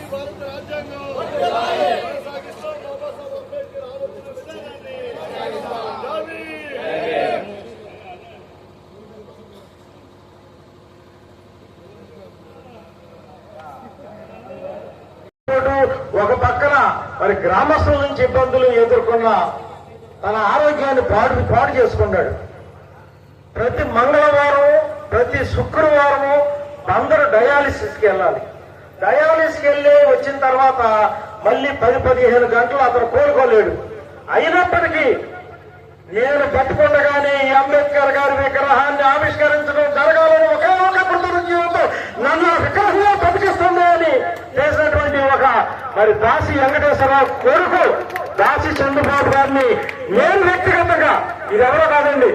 ఒక పక్కన మరి గ్రామస్తుల నుంచి ఇబ్బందులు ఎదుర్కొన్న తన ఆరోగ్యాన్ని పాడు చేసుకున్నాడు. ప్రతి మంగళవారం ప్రతి శుక్రవారము అందరూ డయాలిసిస్కి వెళ్ళాలి. డయాలిసిస్కి వెళ్ళి వచ్చిన తర్వాత మళ్ళీ 10-15 గంటలు అతను కోలుకోలేడు. అయినప్పటికీ నేను బతికుండగానే ఈ అంబేద్కర్ గారి విగ్రహాన్ని ఆవిష్కరించడం జరగాలని ఒకే ఒక కృతజ్ఞతతో నన్ను విగ్రహంలో బతికిస్తుంది అని చేసినటువంటి ఒక మరి దాసి వెంకటేశ్వరరావు కొడుకు దాసి చంద్రబాబు గారిని నేను వ్యక్తిగతంగా, ఇది ఎవరో కాదండి,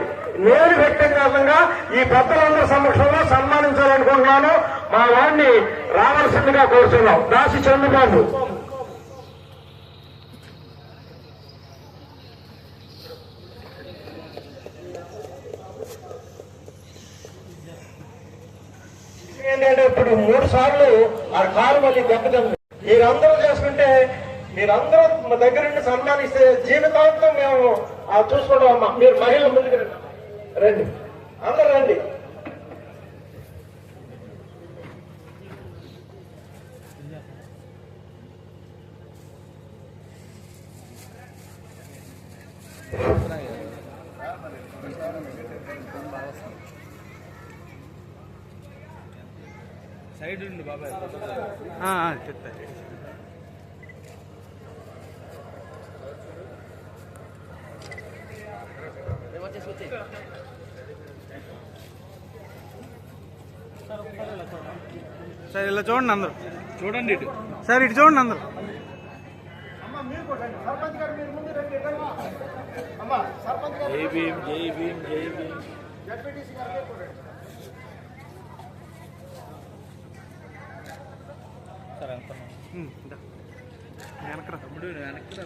నేను వ్యక్తిగతంగా ఈ పెద్దలందరి సమక్షంలో సన్మానించాలనుకుంటున్నాను. మా వాడిని రావాల్సిందిగా కోరుతున్నాం. దాసి చంద్రబాబు. ఏంటంటే ఇప్పుడు 3 సార్లు ఆ కారు మళ్ళీ దెబ్బతింది. మీరందరూ చేసుకుంటే, మీరందరూ మా దగ్గర నుండి సన్మానిస్తే జీవితాంతం మేము చూసుకుంటాం. అమ్మా మీరు మహిళల ముందుకు రండి, అందరూ రండి. సైడ్ ఉండి బాబాయ్ చెప్తా. సార్ ఇలా చూడండి అందరూ, చూడండి ఇటు సార్, ఇటు చూడండి అందరూ. జై భీమ్, జై భీమ్, జై భీమ్. వెనకరా తమ్ముడు, వెనకరా.